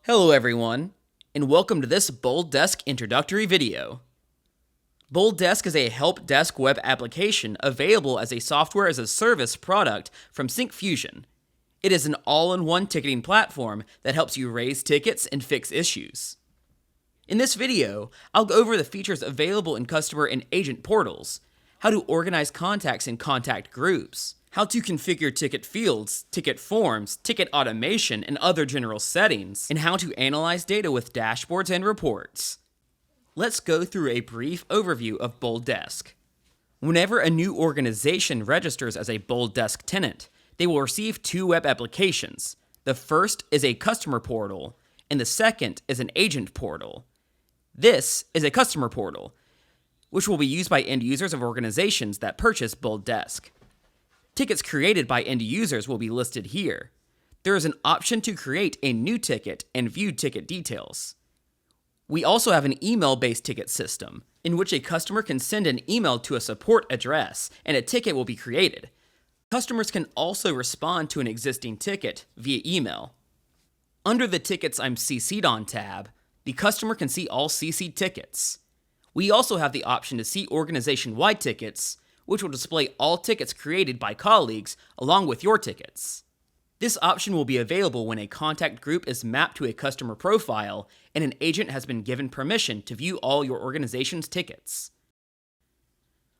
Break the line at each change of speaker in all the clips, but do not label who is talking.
Hello everyone, and welcome to this BoldDesk introductory video. BoldDesk is a help desk web application available as a software as a service product from Syncfusion. It is an all-in-one ticketing platform that helps you raise tickets and fix issues. In this video, I'll go over the features available in customer and agent portals, how to organize contacts in contact groups, how to configure ticket fields, ticket forms, ticket automation, and other general settings, and how to analyze data with dashboards and reports. Let's go through a brief overview of BoldDesk. Whenever a new organization registers as a BoldDesk tenant, they will receive two web applications. The first is a customer portal, and the second is an agent portal. This is a customer portal, which will be used by end users of organizations that purchase BoldDesk. Tickets created by end users will be listed here. There is an option to create a new ticket and view ticket details. We also have an email-based ticket system, in which a customer can send an email to a support address and a ticket will be created. Customers can also respond to an existing ticket via email. Under the Tickets I'm CC'd on tab, the customer can see all CC'd tickets. We also have the option to see organization-wide tickets, which will display all tickets created by colleagues along with your tickets. This option will be available when a contact group is mapped to a customer profile and an agent has been given permission to view all your organization's tickets.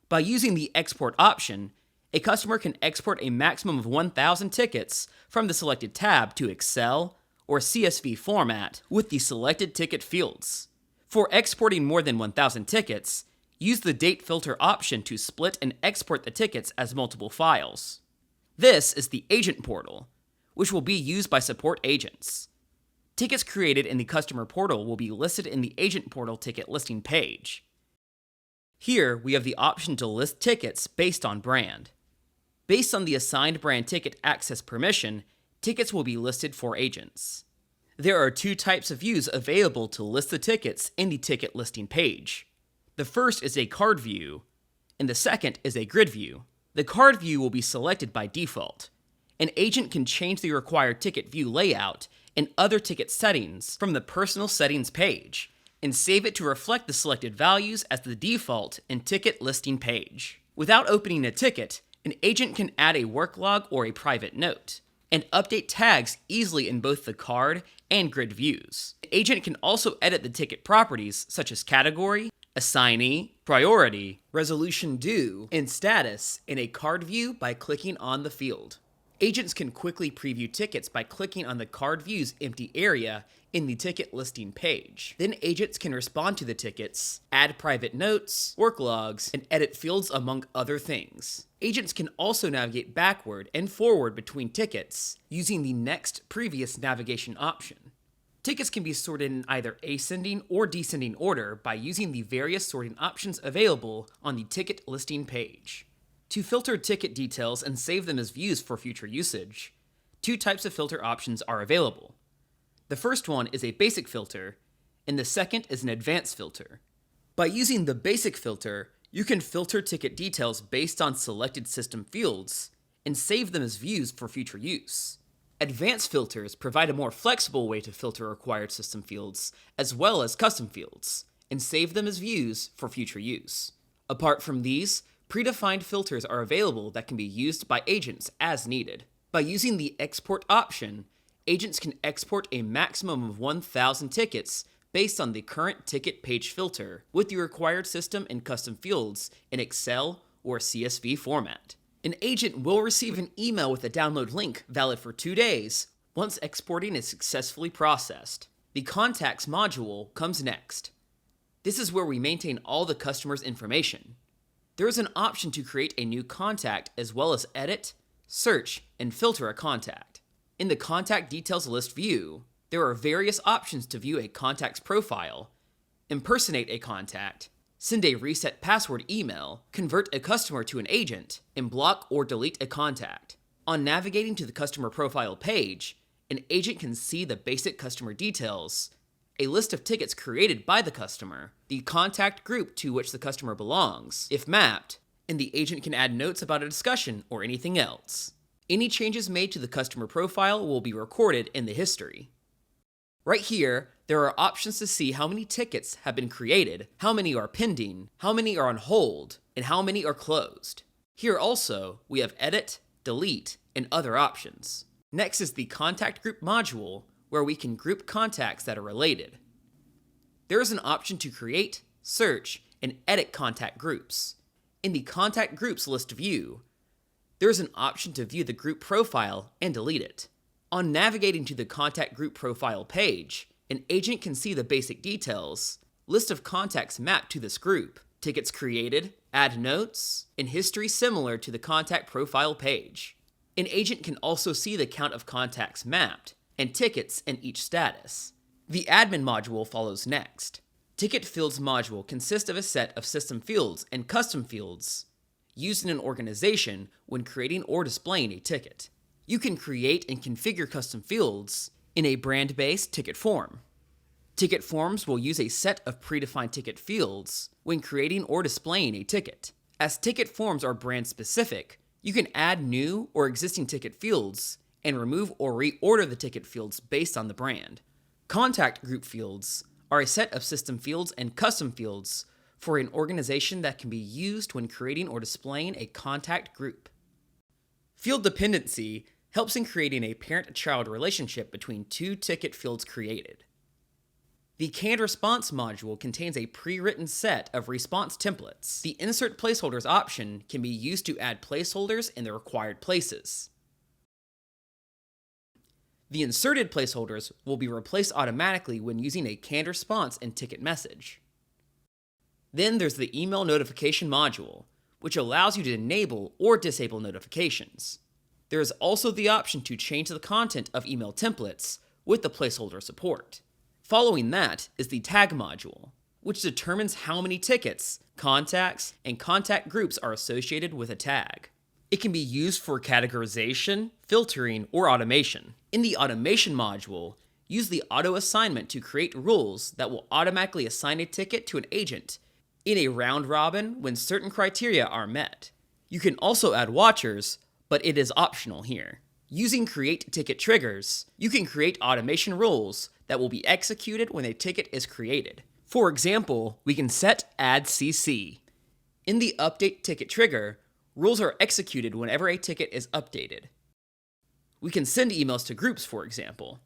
By using the export option, a customer can export a maximum of 1,000 tickets from the selected tab to Excel or CSV format with the selected ticket fields. For exporting more than 1,000 tickets, use the date filter option to split and export the tickets as multiple files. This is the agent portal, which will be used by support agents. Tickets created in the customer portal will be listed in the agent portal ticket listing page. Here, we have the option to list tickets based on brand. Based on the assigned brand ticket access permission, tickets will be listed for agents. There are two types of views available to list the tickets in the ticket listing page. The first is a card view, and the second is a grid view. The card view will be selected by default. An agent can change the required ticket view layout and other ticket settings from the Personal Settings page, and save it to reflect the selected values as the default in ticket listing page. Without opening a ticket, an agent can add a work log or a private note, and update tags easily in both the card and grid views. An agent can also edit the ticket properties such as category, assignee, priority, resolution due, and status in a card view by clicking on the field. Agents can quickly preview tickets by clicking on the card view's empty area in the ticket listing page. Then agents can respond to the tickets, add private notes, work logs, and edit fields among other things. Agents can also navigate backward and forward between tickets using the next previous navigation option. Tickets can be sorted in either ascending or descending order by using the various sorting options available on the ticket listing page. To filter ticket details and save them as views for future usage, two types of filter options are available. The first one is a basic filter, and the second is an advanced filter. By using the basic filter, you can filter ticket details based on selected system fields and save them as views for future use. Advanced filters provide a more flexible way to filter required system fields, as well as custom fields, and save them as views for future use. Apart from these, predefined filters are available that can be used by agents as needed. By using the export option, agents can export a maximum of 1,000 tickets based on the current ticket page filter, with the required system and custom fields in Excel or CSV format. An agent will receive an email with a download link valid for 2 days once exporting is successfully processed. The Contacts module comes next. This is where we maintain all the customer's information. There is an option to create a new contact as well as edit, search, and filter a contact. In the Contact Details List view, there are various options to view a contact's profile, impersonate a contact, send a reset password email, convert a customer to an agent, and block or delete a contact. On navigating to the customer profile page, an agent can see the basic customer details, a list of tickets created by the customer, the contact group to which the customer belongs, if mapped, and the agent can add notes about a discussion or anything else. Any changes made to the customer profile will be recorded in the history. Right here, there are options to see how many tickets have been created, how many are pending, how many are on hold, and how many are closed. Here also, we have edit, delete, and other options. Next is the contact group module, where we can group contacts that are related. There is an option to create, search, and edit contact groups. In the contact groups list view, there is an option to view the group profile and delete it. On navigating to the contact group profile page, an agent can see the basic details, list of contacts mapped to this group, tickets created, add notes, and history similar to the contact profile page. An agent can also see the count of contacts mapped and tickets in each status. The admin module follows next. Ticket fields module consists of a set of system fields and custom fields used in an organization when creating or displaying a ticket. You can create and configure custom fields in a brand-based ticket form. Ticket forms will use a set of predefined ticket fields when creating or displaying a ticket. As ticket forms are brand-specific, you can add new or existing ticket fields and remove or reorder the ticket fields based on the brand. Contact group fields are a set of system fields and custom fields for an organization that can be used when creating or displaying a contact group. Field dependency helps in creating a parent-child relationship between two ticket fields created. The canned response module contains a pre-written set of response templates. The insert placeholders option can be used to add placeholders in the required places. The inserted placeholders will be replaced automatically when using a canned response and ticket message. Then there's the email notification module, which allows you to enable or disable notifications. There is also the option to change the content of email templates with the placeholder support. Following that is the tag module, which determines how many tickets, contacts, and contact groups are associated with a tag. It can be used for categorization, filtering, or automation. In the automation module, use the auto assignment to create rules that will automatically assign a ticket to an agent in a round robin when certain criteria are met. You can also add watchers, but it is optional here. Using create ticket triggers, you can create automation rules that will be executed when a ticket is created. For example, we can set add CC. In the update ticket trigger, rules are executed whenever a ticket is updated. We can send emails to groups, for example.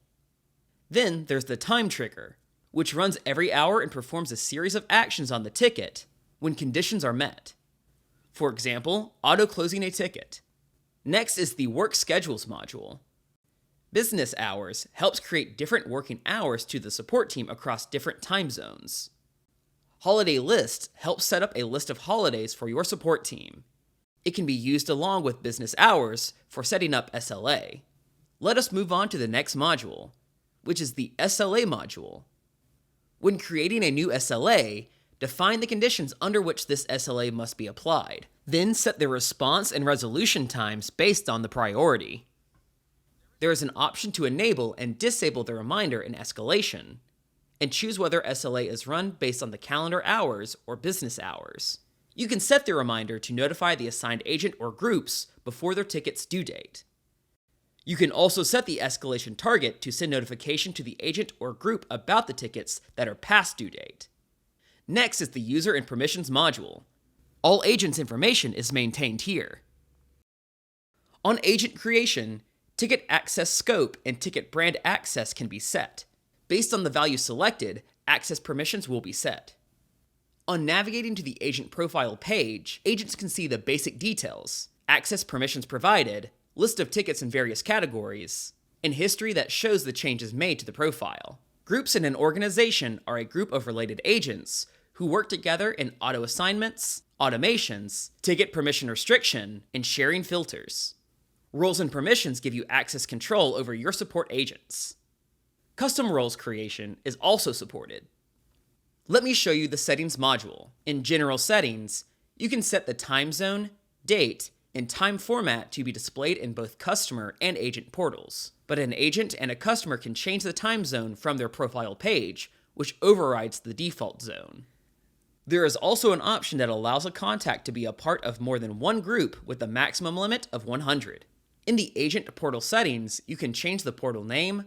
Then there's the time trigger, which runs every hour and performs a series of actions on the ticket when conditions are met. For example, auto-closing a ticket. Next is the work schedules module. Business hours helps create different working hours to the support team across different time zones. Holiday lists help set up a list of holidays for your support team. It can be used along with business hours for setting up SLA. Let us move on to the next module, which is the SLA module. When creating a new SLA, define the conditions under which this SLA must be applied. Then set the response and resolution times based on the priority. There is an option to enable and disable the reminder and escalation, and choose whether SLA is run based on the calendar hours or business hours. You can set the reminder to notify the assigned agent or groups before their ticket's due date. You can also set the escalation target to send notification to the agent or group about the tickets that are past due date. Next is the user and permissions module. All agents' information is maintained here. On agent creation, ticket access scope and ticket brand access can be set. Based on the value selected, access permissions will be set. On navigating to the agent profile page, agents can see the basic details, access permissions provided, list of tickets in various categories, and history that shows the changes made to the profile. Groups in an organization are a group of related agents who work together in auto assignments, automations, ticket permission restriction, and sharing filters. Roles and permissions give you access control over your support agents. Custom roles creation is also supported. Let me show you the settings module. In general settings, you can set the time zone, date, and time format to be displayed in both customer and agent portals. But an agent and a customer can change the time zone from their profile page, which overrides the default zone. There is also an option that allows a contact to be a part of more than one group with a maximum limit of 100. In the agent portal settings, you can change the portal name,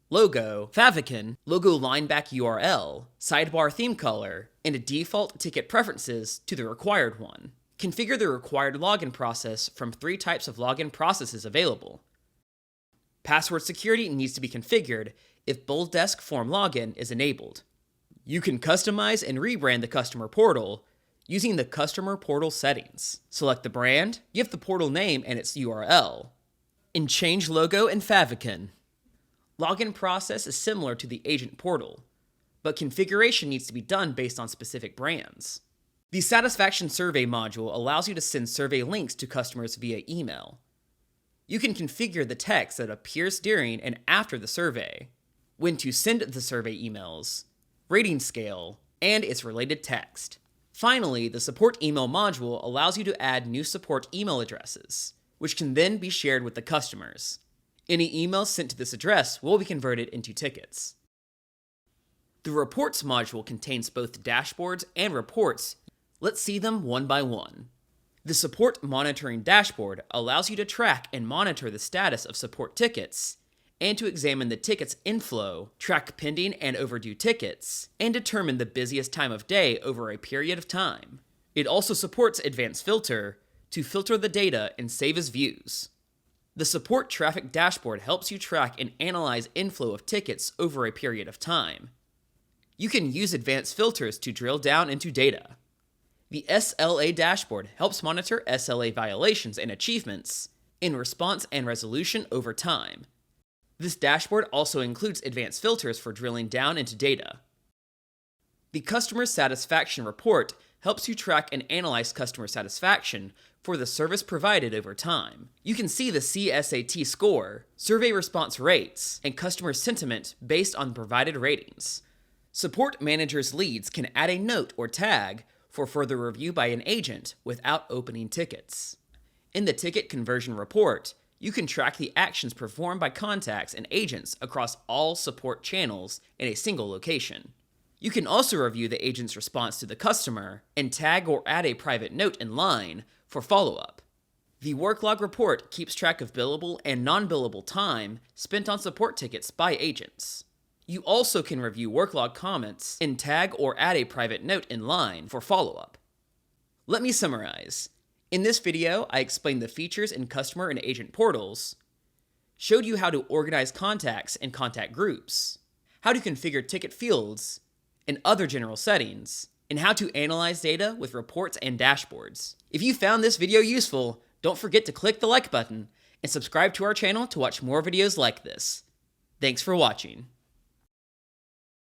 logo, favicon, logo lineback URL, sidebar theme color, and a default ticket preferences to the required one. Configure the required login process from 3 types of login processes available. Password security needs to be configured if BoldDesk form login is enabled. You can customize and rebrand the customer portal using the customer portal settings. Select the brand, give the portal name and its URL, and change logo and favicon. Login process is similar to the agent portal, but configuration needs to be done based on specific brands. The satisfaction survey module allows you to send survey links to customers via email. You can configure the text that appears during and after the survey, when to send the survey emails, rating scale, and its related text. Finally, the support email module allows you to add new support email addresses, which can then be shared with the customers. Any emails sent to this address will be converted into tickets. The reports module contains both dashboards and reports. Let's see them one by one. The support monitoring dashboard allows you to track and monitor the status of support tickets, and to examine the tickets inflow, track pending and overdue tickets, and determine the busiest time of day over a period of time. It also supports advanced filter to filter the data and save as views. The support traffic dashboard helps you track and analyze inflow of tickets over a period of time. You can use advanced filters to drill down into data. The SLA dashboard helps monitor SLA violations and achievements in response and resolution over time. This dashboard also includes advanced filters for drilling down into data. The Customer Satisfaction Report helps you track and analyze customer satisfaction for the service provided over time. You can see the CSAT score, survey response rates, and customer sentiment based on provided ratings. Support managers' leads can add a note or tag for further review by an agent without opening tickets. In the Ticket Conversion Report, you can track the actions performed by contacts and agents across all support channels in a single location. You can also review the agent's response to the customer and tag or add a private note in line for follow-up. The Work Log Report keeps track of billable and non-billable time spent on support tickets by agents. You also can review work log comments and tag or add a private note in line for follow-up. Let me summarize. In this video, I explained the features in customer and agent portals, showed you how to organize contacts and contact groups, how to configure ticket fields and other general settings, and how to analyze data with reports and dashboards. If you found this video useful, don't forget to click the like button and subscribe to our channel to watch more videos like this. Thanks for watching.